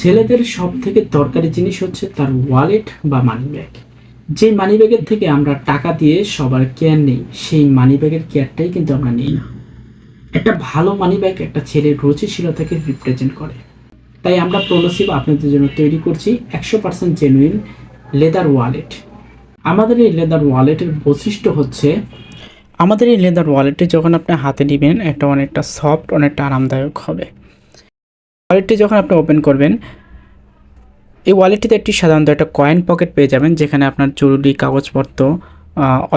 ছেলেদের সব থেকে দরকারি জিনিস হচ্ছে তার ওয়ালেট বা মানি ব্যাগ। যে মানি ব্যাগের থেকে আমরা টাকা দিয়ে সবার কেয়ার নেই, সেই মানি ব্যাগের কেয়ারটাই কিন্তু আমরা নিই না। একটা ভালো মানি ব্যাগ একটা ছেলের রুচিশীলতাকে রিপ্রেজেন্ট করে। তাই আমরা প্রোনসিভ আপনাদের জন্য তৈরি করছি 100% জেনুইন লেদার ওয়ালেট। আমাদের এই লেদার ওয়ালেটের বৈশিষ্ট্য হচ্ছে, আমাদের এই লেদার ওয়ালেটটি যখন আপনি হাতে নেবেন এটা অনেকটা সফট, অনেকটা আরামদায়ক হবে। ওয়ালেটটি যখন আপনি ওপেন করবেন, এই ওয়ালেটটিতে একটি সাধারণত একটা কয়েন পকেট পেয়ে যাবেন, যেখানে আপনার জরুরি কাগজপত্র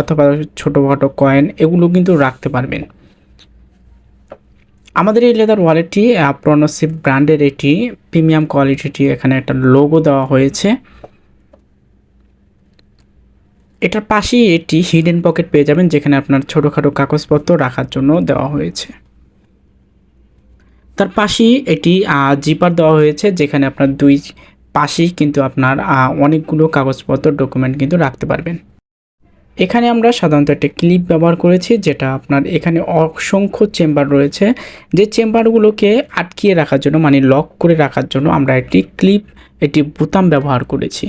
অথবা ছোটোখাটো কয়েন এগুলো কিন্তু রাখতে পারবেন। আমাদের এই লেদার ওয়ালেটটি প্রোনসিভ ব্র্যান্ডের এটি প্রিমিয়াম কোয়ালিটিটি, এখানে একটা লোগো দেওয়া হয়েছে। এটার পাশেই একটি হিডেন পকেট পেয়ে যাবেন, যেখানে আপনার ছোটোখাটো কাগজপত্র রাখার জন্য দেওয়া হয়েছে। তার পাশেই এটি জিপার দেওয়া হয়েছে, যেখানে আপনার দুই পাশেই কিন্তু আপনার অনেকগুলো কাগজপত্র ডকুমেন্ট কিন্তু রাখতে পারবেন। এখানে আমরা সাধারণত একটা ক্লিপ ব্যবহার করেছি, যেটা আপনার এখানে অসংখ্য চেম্বার রয়েছে, যে চেম্বারগুলোকে আটকিয়ে রাখার জন্য মানে লক করে রাখার জন্য আমরা একটি ক্লিপ, একটি বোতাম ব্যবহার করেছি।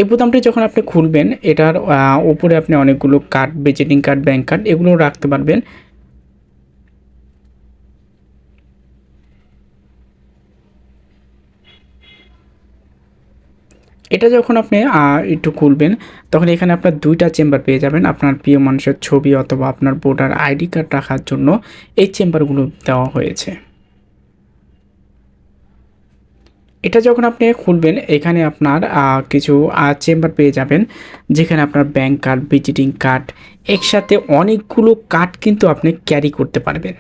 এই বোতামটি যখন আপনি খুলবেন, এটার উপরে আপনি অনেকগুলো card, visiting card, bank card এগুলো রাখতে পারবেন। এটা যখন আপনি একটু খুলবেন, তখন এখানে আপনার দুইটা চেম্বার পেয়ে যাবেন। আপনার প্রিয় মানুষের ছবি অথবা আপনার ভোটার আইডি কার্ড রাখার জন্য এই চেম্বারগুলো দেওয়া হয়েছে। এটা যখন আপনি খুলবেন, এখানে আপনার কিছু চেম্বার পেয়ে যাবেন, যেখানে আপনার ব্যাংক কার্ড, ভিজিটিং কার্ড, একসাথে অনেকগুলো কার্ড কিন্তু আপনি ক্যারি করতে পারবেন।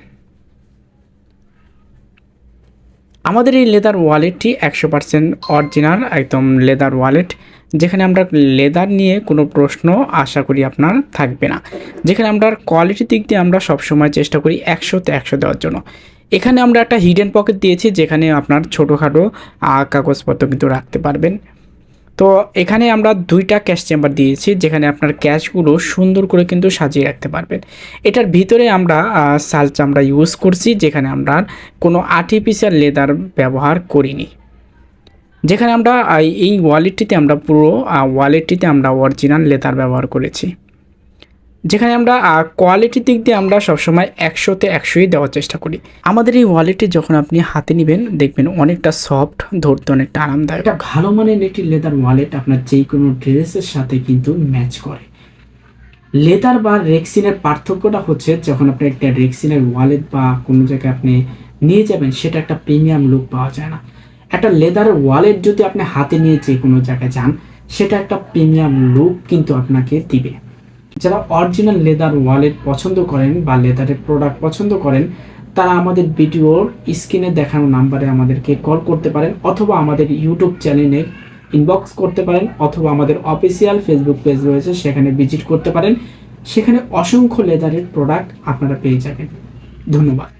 আমাদের এই লেদার ওয়ালেটটি 100% অরিজিনাল একদম লেদার ওয়ালেট, যেখানে আমরা লেদার নিয়ে কোনো প্রশ্ন আশা করি আপনার থাকবে না। যেখানে আমরা কোয়ালিটির দিক দিয়ে আমরা সবসময় চেষ্টা করি 100তে 100 দেওয়ার জন্য। এখানে আমরা একটা হিডেন পকেট দিয়েছি, যেখানে আপনার ছোটোখাটো কাগজপত্র কিন্তু রাখতে পারবেন। তো এখানে আমরা দুইটা ক্যাশ চেম্বার দিয়েছি, যেখানে আপনার ক্যাশগুলো সুন্দর করে কিন্তু সাজিয়ে রাখতে পারবেন। এটার ভিতরে আমরা শাল চামড়া ইউজ করছি, যেখানে আমরা কোনো আর্টিফিশিয়াল লেদার ব্যবহার করিনি। যেখানে আমরা এই ওয়ালেটটিতে আমরা পুরো ওয়ালেটটিতে আমরা অরিজিনাল লেদার ব্যবহার করেছি। যেখানে আমরা কোয়ালিটির দিক দিয়ে আমরা সবসময় 100তে 100ই দেওয়ার চেষ্টা করি। আমাদের এই ওয়ালেটটি যখন আপনি হাতে নেবেন, দেখবেন অনেকটা সফট, ধরতে অনেকটা আরামদায়ক। এটা ভালো মানের একটি লেদার ওয়ালেট আপনার যে কোনো ড্রেসের সাথে কিন্তু ম্যাচ করে। লেদার বা রেক্সিনের পার্থক্যটা হচ্ছে, যখন আপনি একটা রেক্সিনের ওয়ালেট বা কোনো জায়গায় আপনি নিয়ে যাবেন, সেটা একটা প্রিমিয়াম লুক পাওয়া যায় না। একটা লেদার ওয়ালেট যদি আপনি হাতে নিয়ে যে কোনো জায়গায় যান, সেটা একটা প্রিমিয়াম লুক কিন্তু আপনাকে দিবে। যারা অরিজিনাল লেদার ওয়ালেট পছন্দ করেন বা লেদারের প্রোডাক্ট পছন্দ করেন, তারা আমাদের ভিডিওর স্ক্রিনে দেখানো নাম্বারে আমাদেরকে কল করতে পারেন, অথবা আমাদের ইউটিউব চ্যানেলে ইনবক্স করতে পারেন, অথবা আমাদের অফিসিয়াল ফেসবুক পেজ রয়েছে, সেখানে ভিজিট করতে পারেন। সেখানে অসংখ্য লেদারের প্রোডাক্ট আপনারা পেয়ে যাবেন। ধন্যবাদ।